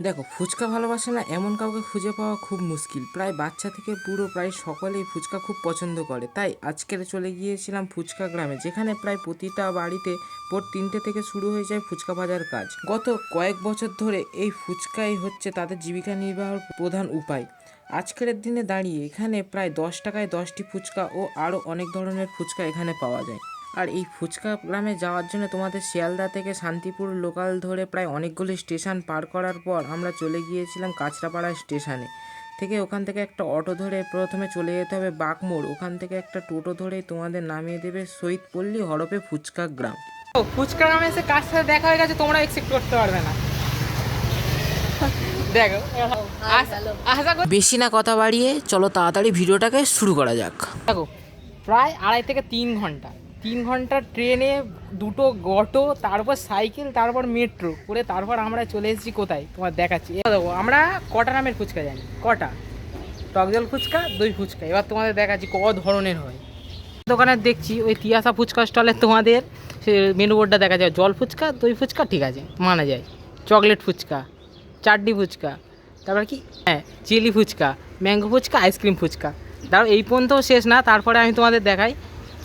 দেখো, ফুচকা ভালোবাসে না এমন কাউকে খুঁজে পাওয়া খুব মুশকিল। প্রায় বাচ্চা থেকে বুড়ো প্রায় সকলেই ফুচকা খুব পছন্দ করে। তাই আজকের চলে গিয়েছিলাম ফুচকা গ্রামে, যেখানে প্রায় প্রতিটা বাড়িতে ভোর 3টে থেকে শুরু হয়ে যায় ফুচকা ভাজার কাজ। গত কয়েক বছর ধরে এই ফুচকাই হচ্ছে তাদের জীবিকা নির্বাহের প্রধান উপায়। আজকের দিনে দাঁড়িয়ে এখানে প্রায় 10 টাকায় 10টি ফুচকা ও আরও অনেক ধরনের ফুচকা এখানে পাওয়া যায়। আর এই ফুচকা গ্রামে যাওয়ার জন্য তোমাদের শিয়ালদা থেকে শান্তিপুর লোকাল ধরে প্রায় অনেকগুলি স্টেশন পার করার পর আমরা চলে গিয়েছিলাম কাঁচরাপাড়া স্টেশনে। ওখান থেকে একটা অটো ধরে প্রথমে চলে যেতে হবে বাগমোড়। ওখান থেকে একটা টোটো ধরে তোমাদের নামিয়ে দেবে শহীদপল্লী হরপে ফুচকা গ্রাম। ফুচকা গ্রামে এসে কার সাথে দেখা হয়ে গেছে, তোমরা এক্সপেক্ট করতে পারবে না। দেখো, আশা করি বেশি না কথা বাড়িয়ে চলো তাড়াতাড়ি ভিডিওটাকে শুরু করা যাক। দেখো, প্রায় 2.5 থেকে 3 ঘন্টা, 3 ঘন্টা ট্রেনে, 2টো অটো, তারপর সাইকেল, তারপর মেট্রো করে তারপর আমরা চলে এসেছি কোথায় তোমার দেখাচ্ছি। দেখো আমরা কটা নামের ফুচকা জানি, কটা টকজল ফুচকা, দই ফুচকা। এবার তোমাদের দেখাচ্ছি ক ধরনের হয়। দোকানে দেখছি ওই তিয়াসা ফুচকা স্টলে তোমাদের সে মেনু বোর্ডটা দেখা যায়, জল ফুচকা, দই ফুচকা, ঠিক আছে মানা যায়, চকলেট ফুচকা, চাটনি ফুচকা, তারপর কি হ্যাঁ chilli fuchka, mango fuchka, ice cream fuchka. তারপর এই পর্যন্তও শেষ না, তারপরে আমি তোমাদের দেখাই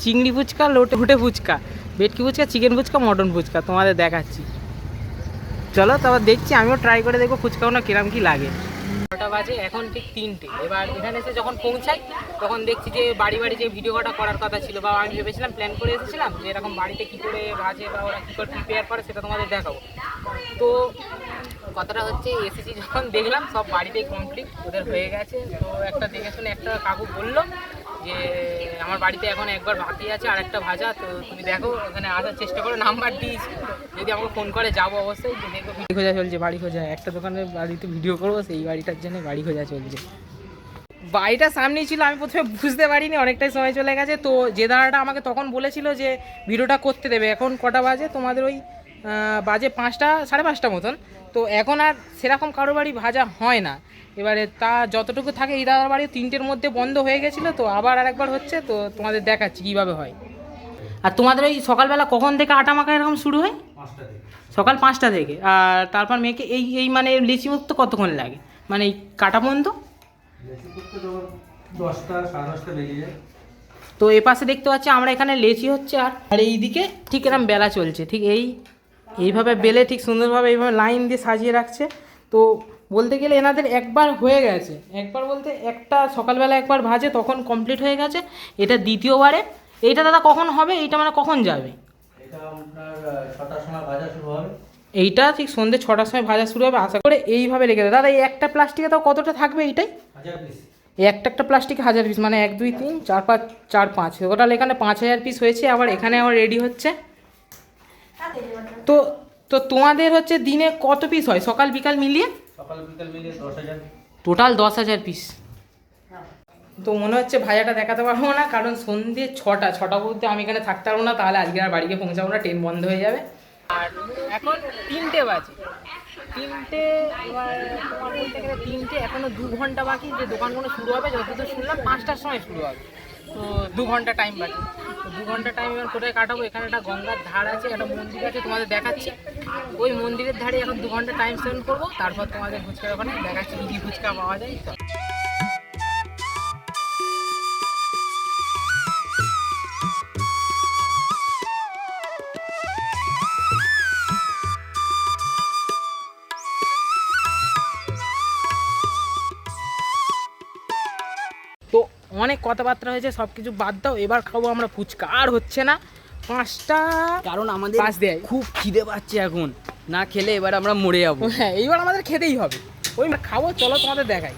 চিংড়ি ফুচকা, লোটে ফুচকা, ভেটকি ফুচকা, চিকেন ফুচকা, মটন ফুচকা তোমাদের দেখাচ্ছি। চলো তারপর দেখছি, আমিও ট্রাই করে দেখবো ফুচকাগুলো কিরম কি লাগে। 12টা বাজে, এখন ঠিক 3টে। এবার এখানে এসে যখন পৌঁছাই তখন দেখছি যে বাড়ি বাড়ি যে ভিডিওটা করার কথা ছিল, বা আমি ভেবেছিলাম প্ল্যান করে এসেছিলাম যে এরকম বাড়িতে কী করে ভাজে বা ওরা কী করে প্রিপেয়ার করে সেটা তোমাদের দেখাবো। তো কথাটা হচ্ছে এসেছি যখন দেখলাম সব বাড়িতেই কমপ্লিট ওদের হয়ে গেছে। তো একটা দেখে শুনে একটা কাকু বললো যে আমার বাড়িতে এখন একবার বাকি আছে আর একটা ভাজা, তো তুমি দেখো ওখানে আসার চেষ্টা করো, নাম্বার দিয়েছি, যদি আমাকে ফোন করে যাবো অবশ্যই। যে দেখো বাড়ি খোঁজা চলছে, বাড়ি খোঁজা, একটা দোকানের বাড়িতে ভিডিও করবো, সেই বাড়িটার জন্য বাড়ি খোঁজা চলছে। বাড়িটা সামনেই ছিল, আমি প্রথমে বুঝতে পারিনি, অনেকটাই সময় চলে গেছে। তো যে দাদাটা আমাকে তখন বলেছিল যে ভিডিওটা করতে দেবে, এখন কটা বাজে তোমাদের ওই বাজে 5টা, 5:30 মতন। তো এখন আর সেরকম কারো বাড়ি ভাজা হয় না। এবারে তা যতটুকু থাকে, এই দাদার বাড়ি 3টের মধ্যে বন্ধ হয়ে গেছিলো, তো আবার আরেকবার হচ্ছে, তো তোমাদের দেখাচ্ছি কীভাবে হয়। আর তোমাদের ওই সকালবেলা কখন থেকে আটা মাখা এরকম শুরু হয়? সকাল 5টা থেকে। আর তারপর মেয়েকে এই মানে লিচি মুক্ত কতক্ষণ লাগে, মানে এই কাটা পর্যন্ত? 10টা 10:30 বেজে যায়। তো এ পাশে দেখতে পাচ্ছি আমরা এখানে লেচি হচ্ছে, আর এইদিকে ঠিক এরকম বেলা চলছে, ঠিক এইভাবে বেলে ঠিক সুন্দরভাবে এইভাবে লাইন দিয়ে সাজিয়ে রাখছে। তো বলতে গেলে এনাদের একবার হয়ে গেছে, একবার বলতে একটা সকালবেলা একবার ভাজে তখন কমপ্লিট হয়ে গেছে, এটা দ্বিতীয়বারে। এইটা দাদা কখন হবে, এইটা মানে কখন যাবে? এটা আপনার 6টার সময় ভাজা শুরু হবে। এইটা ঠিক সন্ধ্যে 6টার সময় ভাজা শুরু হবে আশা করে। এইভাবে রেখে দেয় দাদা। এই একটা প্লাস্টিকে তাও কতটা থাকবে এইটাই? 1000 পিস। এই একটা প্লাস্টিকে 1000 পিস, মানে 1 2 3 4 5 4 5 টোটাল এখানে 5000 পিস হয়েছে। আবার এখানে আবার রেডি হচ্ছে। তো তো তোমাদের হচ্ছে দিনে কত পিস হয় সকাল বিকাল মিলিয়ে? সকাল বিকাল মিলিয়ে 10,000। Total 10,000 piece. তো মনে হচ্ছে ভাজাটা দেখাতে পারবো না, কারণ সন্ধ্যে 6টা বলতে আমি এখানে থাকতে পারবো না, তাহলে আজকে আর বাড়িতে পৌঁছাবো না, ট্রেন বন্ধ হয়ে যাবে। আর এখন 3টে বাজে, 3টে। এবার তোমার বলতে গেলে 3টে, এখনও 2 ঘন্টা বাকি যে দোকানগুলো শুরু হবে। যতদূর শুনলাম 5টার সময় শুরু হবে, তো 2 ঘন্টা টাইম বাকি। তো 2 ঘন্টা টাইম এবার কোথায় কাটাবো? এখানে একটা গঙ্গার ধার আছে, একটা মন্দির আছে, তোমাদের দেখাচ্ছি। ওই মন্দিরের ধারে এখন 2 ঘন্টা টাইম স্পেন্ড করবো, তারপর তোমাদের ফুচকার ওখানে দেখাচ্ছি কী ফুচকা পাওয়া যায়। তো অনেক কথাবার্তা হয়েছে, সব কিছু বাদ দাও, এবার খাবো আমরা ফুচকা। আর হচ্ছে না 5টা, কারণ আমাদের পাঁচ দেয় খুব খিদে পাচ্ছে, এখন না খেলে এবার আমরা মরে যাবো। হ্যাঁ, এইবার আমাদের খেতেই হবে, ওই খাবো। চলো তোমাদের দেখাই।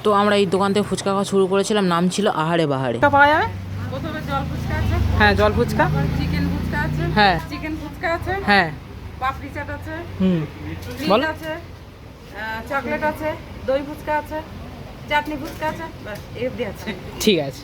তো আমরা এই দোকান থেকে ফুচকা খাওয়া শুরু করেছিলাম, নাম ছিল আহারে বাহারে। পাওয়া যাবে? প্রথমে জল ফুচকা আছে, হ্যাঁ জল ফুচকা, চিকেন ফুচকা আছে, হ্যাঁ চিকেন ফুচকা আছে, হ্যাঁ পাপড়ি চাট আছে, বলো। মিট আছে, চকলেট আছে, দই ফুচকা আছে, চাটনি ফুচকা আছে, বাস এই অবধি আছে। ঠিক আছে।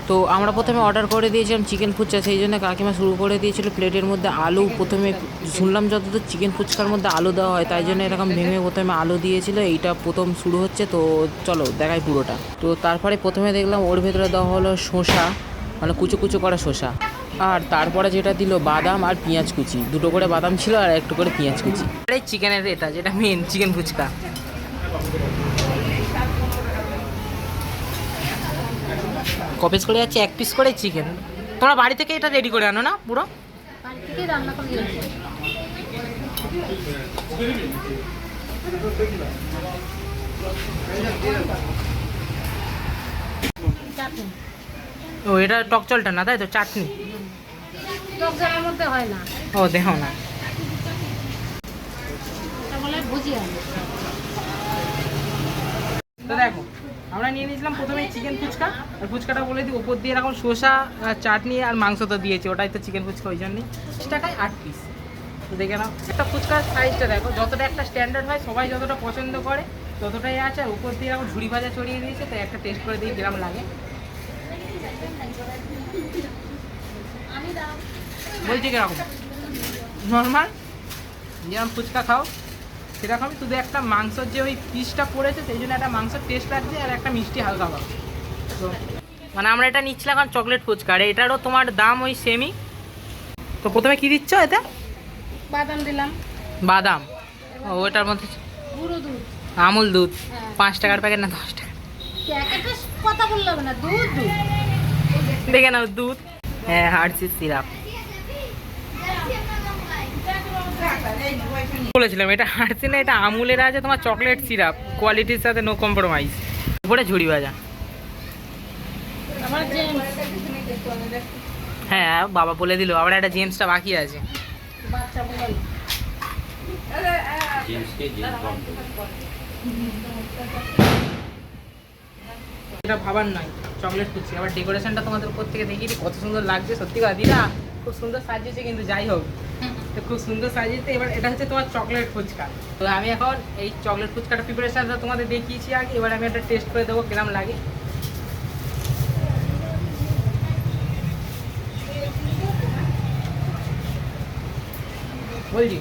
তো আমরা প্রথমে অর্ডার করে দিয়েছিলাম চিকেন ফুচকা, সেই জন্য কাকিমা শুরু করে দিয়েছিল প্লেটের মধ্যে আলু। প্রথমে শুনলাম যতদূর চিকেন ফুচকার মধ্যে আলু দেওয়া হয়, তাই জন্য এরকম ভেঙে প্রথমে আলু দিয়েছিল। এইটা প্রথম শুরু হচ্ছে, তো চলো দেখাই পুরোটা। তো তারপরে প্রথমে দেখলাম ওর ভেতরে দেওয়া হলো শসা, মানে কুচো কুচো করা শসা। আর তারপরে যেটা দিল বাদাম আর পেঁয়াজ কুচি, দুটো করে বাদাম ছিল আর একটু করে পেঁয়াজ কুচি। আর এই চিকেনের এটা যেটা মেন চিকেন ফুচকা। ক পিস করে যাচ্ছে? 1 পিস করে চিকেন। তোমরা বাড়ি থেকে এটা রেডি করে আনো না পুরো? বাড়ি থেকে রান্না করে নিয়ে আসি। চাটনি ও এটা টক জলটা না, তাই তো? চাটনি টক ঝালের মধ্যে হয় না, ও দেখো না। এটা বলে ভুজিয়া। তো দেখো আমরা নিয়ে নিয়েছিলাম প্রথমে চিকেন ফুচকা, আর ফুচকাটা বলে দিই ওপর দিয়ে এরকম শসা চাটনি আর মাংস তো দিয়েছে, ওটাই তো চিকেন ফুচকা, ওই জন্যই 30 টাকায় 8 পিস। তো দেখে নাও একটা ফুচকার সাইজটা দেখো, যতটা একটা স্ট্যান্ডার্ড হয় সবাই যতটা পছন্দ করে ততটাই আছে। আর উপর দিয়ে এরকম ঝুড়ি ভাজা ছড়িয়ে দিয়েছে, তাই একটা টেস্ট করে দিই কিরম লাগে। বলছি কিরকম নর্মাল যেরকম ফুচকা খাও সেরকমই, শুধু একটা মাংসর যে ওই পিসটা পড়েছে সেই জন্য একটা মাংসের টেস্ট লাগছে আর একটা মিষ্টি হালকা পাবো। তো মানে আমরা এটা নিচ্ছিলাম এখন চকলেট ফুচকা, আর এটারও তোমার দাম ওই সেমই। তো প্রথমে কি দিচ্ছ এতে? বাদাম দিলাম, বাদাম, ও ওটার মধ্যে গুঁড়ো দুধ, আমুল দুধ, হ্যাঁ। 5 টাকার প্যাকেট না 10 টাকা? প্যাকেটের কথা বললে হবে না, দুধ দুধ। দেখে নাও দুধ, হ্যাঁ হার্সিস সিরাপ বলেছিলাম, এটা হার্সি না, এটা আমুলের আছে তোমার চকলেট সিরাপ, কোয়ালিটির সাথে নো কম্প্রোমাইজ। উপরে ঝুড়ি ভাজা, আমার জেমস হ্যাঁ বাবা বলে দিল, আবার একটা জেমসটা বাকি আছে। বাচ্চা বলে এটা ভাবার নয়, চকলেট কুচি। আবার ডেকোরেশনটা তোমাদের উপর থেকে দেখিয়ে দিই কত সুন্দর লাগছে, সত্যি কথা দিদা খুব সুন্দর সাজিয়েছে, কিন্তু যাই হোক তো খুব সুন্দর সাজিয়েছে। এবার এটা হচ্ছে তোমার চকলেট ফুচকা। তো আমি এখন এই চকলেট ফুচকাটা প্রিপারেশনটা তোমাদের দেখিয়েছি আগে, এবার আমি একটা টেস্ট করে দেবো কিরম লাগে। বলছি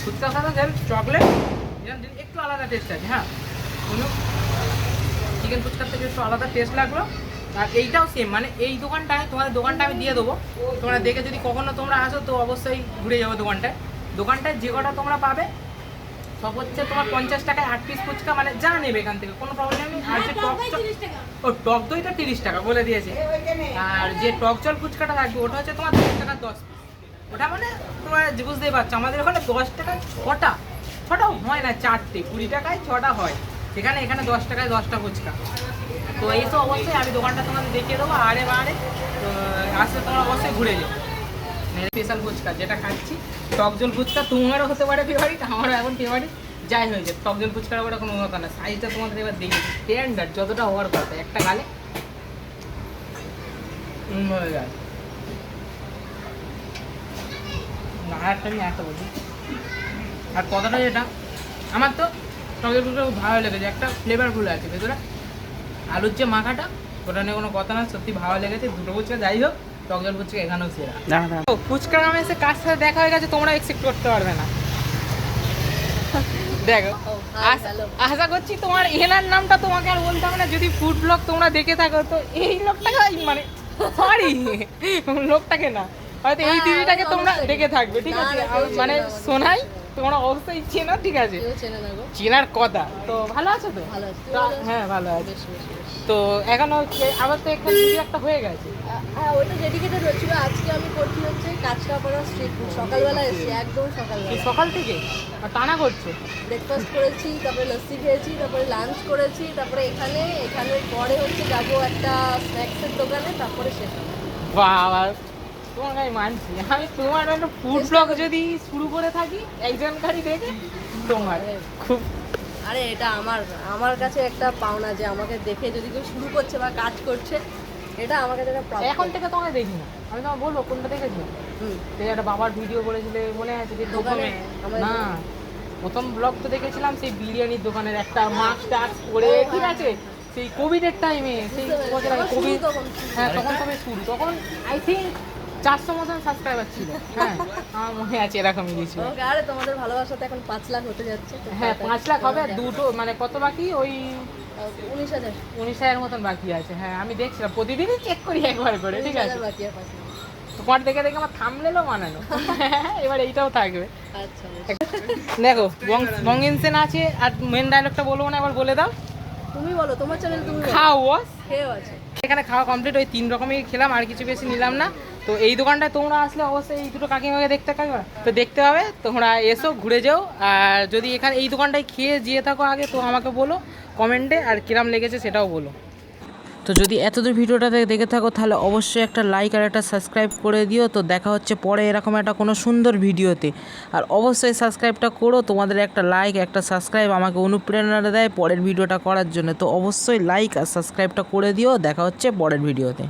ফুচকার সাথে চকলেট একটু আলাদা টেস্ট আছে, হ্যাঁ কোনো চিকেন ফুচকার থেকে একটু আলাদা টেস্ট লাগলো। আর এইটাও সেম, মানে এই দোকানটায় তোমাদের দোকানটা আমি দিয়ে দেবো, তোমরা দেখে যদি কখনো তোমরা আসো তো অবশ্যই ঘুরে যাবো দোকানটায়। দোকানটায় যে কটা তোমরা পাবে সব হচ্ছে তোমার 50 টাকায় 8 পিস ফুচকা, মানে যা নেবে এখান থেকে কোনো প্রবলেম নেই। আর যে ও টক দইটা 30 টাকা বলে দিয়েছে, আর যে টক জল ফুচকাটা থাকবে ওটা হচ্ছে তোমার 10 টাকা 10 পিস। ওটা মানে তোমরা বুঝতেই পারছো, আমাদের ওখানে 10 টাকায় ছটাও হয় না, 4টে 20 টাকায় 6টা হয়, সেখানে এখানে 10 টাকায় 10টা ফুচকা। তো এই তো অবশ্যই আমি দোকানটা তোমাদের দেখিয়ে দেবো, আরে তো আসলে তোমরা অবশ্যই ঘুরে যাও। স্পেশাল ফুচকা যেটা খাচ্ছি টক জল ফুচকা, তোমারও হতে পারে ফেভারিট, আমারও এখন ফেভারিট, যাই হয়েছে টক জল ফুচকার ওটা কোনো কথা না। সাইজটা তোমাদের এবার দেখি স্ট্যান্ডার্ড যতটা হওয়ার কথা, একটা গালে হয়ে গেল। আর একটা আমি একটা বলছি, আর কথাটা যেটা আমার তো টক জল ফুচকা খুব ভালো লেগেছে, একটা ফ্লেভারফুল আছে ভেতরে, আলুর যে মাখাটা ওটা নিয়ে কোনো কথা না, সত্যি ভালো লেগেছে। দুটো ফুচকা যাই হোক, টক জল ফুচকা এখানেও সেরা। ফুচকা নামে এসে কার সাথে দেখা হয়ে গেছে তোমরা এক্সপেক্ট করতে পারবে না। দেখো আশা করছি তোমার এনার নামটা তোমাকে আর বলতে হবে না, যদি ফুড ব্লগ তোমরা দেখে থাকো তো এই লোকটাকে, মানে সরি লোকটাকে না, হয়তো এই দিদিটাকে তোমরা দেখে থাকবে, ঠিক আছে? মানে শোনাই তোমরা অবশ্যই চেনো, ঠিক আছে? চেনার কথা। তো ভালো আছো তো? হ্যাঁ ভালো আছে। তো এখনো আবার তো এখানে ভিডিও একটা হয়ে গেছে, হ্যাঁ ওটা ডেডিকেটেড হচ্ছিল। আজকে আমি করছি হচ্ছে কাঁচরাপাড়া স্ট্রিট ফুড। সকালবেলা এসেছি, একদম সকালবেলা, এই সকাল থেকে আর টানা করছো? ব্রেকফাস্ট করেছি, তারপরে লস্যি খেয়েছি, তারপরে লাঞ্চ করেছি, তারপরে এখানে পরে হচ্ছে যাবো একটা স্ন্যাক্সের দোকানে, তারপরে শেষ হবে। বাবা তোমাকে আমি মানছি, আমি তোমার একটা ফুড ব্লগ যদি শুরু করে থাকি একজনকারই দেখে তোমার খুব, আরে এটা আমার কাছে একটা পাওনা যে আমাকে দেখে যদি কেউ শুরু করছে বা কাজ করছে, এটা আমার কাছে একটা প্রাপ্য। এখন থেকে তোমাকে দেখি না, আমি তোমার বলবো কোনটা দেখেছি, সেই একটা বাবার ভিডিও করেছিলে মনে আছে যে দোকানে প্রথমে না প্রথম ব্লগ তো দেখেছিলাম সেই বিরিয়ানির দোকানের একটা মাস্ক টাস্ক করে, ঠিক আছে? সেই কোভিডের টাইমে, সেই বছর আগে কোভিড, হ্যাঁ তখন তবে শুরু, তখন আই থিঙ্ক 400 মতন সাবস্ক্রাইবার ছিল, হ্যাঁ আমার মনে আছে এরকমই কিছু। আরে তোমাদের ভালোবাসাতে এখন 5 লাখ হতে যাচ্ছে। হ্যাঁ 5 লাখ হবে, দুটো মানে কত বাকি? ওই 19,000 19,000 মতন বাকি আছে। হ্যাঁ আমি দেখছিলাম, প্রতিদিনই চেক করি একবার করে, ঠিক আছে? বাকি আর 5 লাখ। তো তোমার দেখে দেখে আমার থামলেও বানানো এবার এইটাও থাকবে। আচ্ছা দেখো বঙ্গিনসেন আছে, আর মেন ডায়লগটা বলবো না, একবার বলে দাও। তুমি বলো, তোমার চ্যানেল তুমি বলো। খাও বস। খেয়েও আছে। এখানে খাওয়া কমপ্লিট, ওই 3 রকমই খেলাম, আর কিছু বেশি নিলাম না। তো এই দোকানটায় তোমরা আসলে অবশ্যই এই দুটো কাকিমাকে দেখতে তো দেখতে হবে, তোমরা এসো ঘুরে যাও। আর যদি এখানে এই দোকানটায় খেয়ে যেয়ে থাকো আগে, তো আমাকে বলো কমেন্টে, আর কিরাম লেগেছে সেটাও বলো। তো যদি এতদূর ভিডিওটা দেখে থাকো তাহলে অবশ্যই একটা লাইক আর একটা সাবস্ক্রাইব করে দিও। তো দেখা হচ্ছে পরে এরকম একটা কোনো সুন্দর ভিডিওতে। আর অবশ্যই সাবস্ক্রাইবটা করো, তোমাদের একটা লাইক একটা সাবস্ক্রাইব আমাকে অনুপ্রেরণা দেয় পরের ভিডিওটা করার জন্য। তো অবশ্যই লাইক আর সাবস্ক্রাইবটা করে দিও। দেখা হচ্ছে পরের ভিডিওতে।